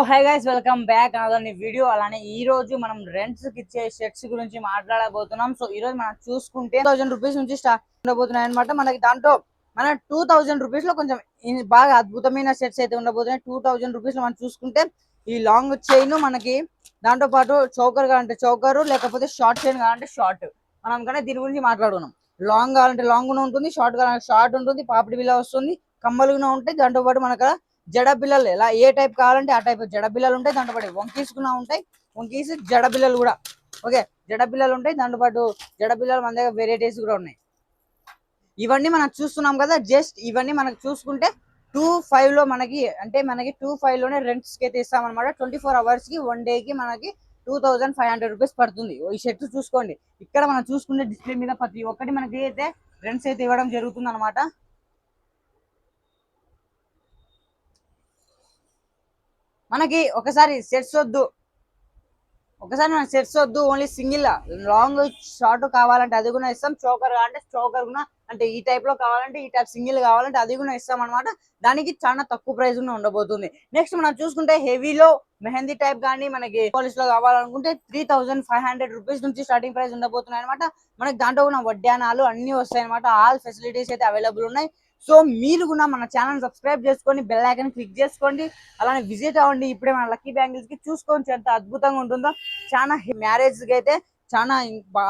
Hi guys, welcome back another video. అలానే ఈ రోజు మనం రెంట్స్ కి ఇచ్చే షర్ట్స్ గురించి మాట్లాడబోతున్నాం. సో ఈ రోజు మనం చూసుకుంటే 1000 రూపీస్ నుంచి స్టార్ట్ ఉండబోతున్నాయి అనమాట. మనకి దాంట్లో మన 2000 రూపీస్ లో కొంచెం బాగా అద్భుతమైన షర్ట్స్ అయితే ఉండబోతున్నాయి. 2000 రూపీస్ లో మనం చూసుకుంటే ఈ లాంగ్ చైన్ మనకి దాంతో పాటు చౌకర్ కావాలంటే చౌకర్, లేకపోతే షార్ట్ చైన్ కావాలంటే షార్ట్. మనం కానీ దీని గురించి మాట్లాడుకున్నాం. లాంగ్ కావాలంటే లాంగ్ ఉంటుంది, షార్ట్ కావాలంటే షార్ట్ ఉంటుంది, పాపిడి బిల్ల వస్తుంది, కమ్మలు ఉంటాయి. దాంతో పాటు మనకు జడ బిల్లలు ఎలా ఏ టైప్ కావాలంటే ఆ టైప్ జడ బిల్లలు ఉంటాయి. దాంతో పాటు వంకీస్ కూడా ఉంటాయి, వంకీస్ జడ బిల్లలు కూడా. ఓకే, జడ బిల్లలు ఉంటాయి. దాంతో పాటు జడ బిల్లలు మన దగ్గర వెరైటీస్ కూడా ఉన్నాయి. ఇవన్నీ మనం చూస్తున్నాం కదా, జస్ట్ ఇవన్నీ మనకు చూసుకుంటే 25 లో మనకి 25 లోనే రెంట్స్ కి అయితే ఇస్తామన్నమాట. 24 hours కి 1 day కి మనకి 2500 రూపీస్ పడుతుంది. ఈ షర్ట్ చూసుకోండి. ఇక్కడ మనం చూసుకుంటే డిస్ప్లే మీద ప్రతి ఒక్కటి మనకి అయితే రెంట్స్ అయితే ఇవ్వడం జరుగుతుంది అనమాట. మనకి ఒకసారి సెట్స్ వద్దు, మనకి సెట్స్ వద్దు, ఓన్లీ సింగిల్ లాంగ్ షార్ట్ కావాలంటే అది కూడా ఇస్తాం. చోకర్ కావాలంటే చోకర్ కూడా, అంటే ఈ టైప్ లో కావాలంటే ఈ టైప్ సింగిల్ కావాలంటే అది కూడా ఇస్తాం అనమాట. దానికి చాలా తక్కువ ప్రైస్ ఉండబోతుంది. నెక్స్ట్ మనం చూసుకుంటే హెవీలో మెహందీ టైప్ కానీ మనకి పాలిష్ లో కావాలనుకుంటే 3500 రూపీస్ నుంచి స్టార్టింగ్ ప్రైస్ ఉండబోతున్నాయి అనమాట. మనకి దాంట్లో ఉన్న వడ్డానాలు అన్ని వస్తాయి అనమాట. ఆల్ ఫెసిలిటీస్ అయితే అవైలబుల్ ఉన్నాయి. సో మీరు కూడా మన ఛానల్ సబ్స్క్రైబ్ చేసుకొని బెల్ ఐకాన్ క్లిక్ చేసుకోండి. అలానే విజిట్ అవ్వండి ఇప్పుడే మన లక్కీ బ్యాంగిల్స్ కి. చూసుకోండి ఎంత అద్భుతంగా ఉంటుందో. చాలా మ్యారేజ్ కి అయితే చాలా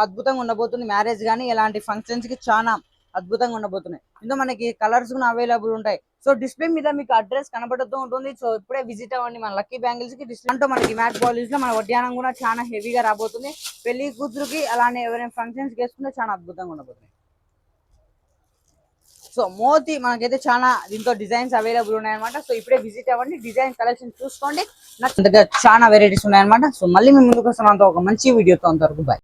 అద్భుతంగా ఉండబోతుంది. మ్యారేజ్ కానీ ఇలాంటి ఫంక్షన్స్ కి చాలా అద్భుతంగా ఉండబోతున్నాయి. ఇందులో మనకి కలర్స్ కూడా అవైలబుల్ ఉంటాయి. సో డిస్ప్లే మీద మీకు అడ్రస్ కనబడుతూ ఉంటుంది. సో ఇప్పుడే విజిట్ అవ్వండి మన లక్కీ బ్యాంగిల్స్ కి. డిస్ప్లే మనకి మ్యాట్ పాలిష్ లో మన వడ్డానం కూడా చాలా హెవీగా రాబోతుంది. పెళ్లి కూతురుకి అలానే ఎవరైనా ఫంక్షన్స్ కి వేసుకుంటే చాలా అద్భుతంగా ఉండబోతుంది. సో మోతి మనకైతే చాలా దీంతో డిజైన్స్ అవైలబుల్ ఉన్నాయన్నమాట. సో ఇప్పుడే విజిట్ అవ్వండి, డిజైన్ కలెక్షన్ చూసుకోండి. చాలా వెరైటీస్ ఉన్నాయన్నమాట. సో మళ్ళీ మేము ముందుకు వస్తాం ఒక మంచి వీడియోతో. అంతవరకు బాయ్.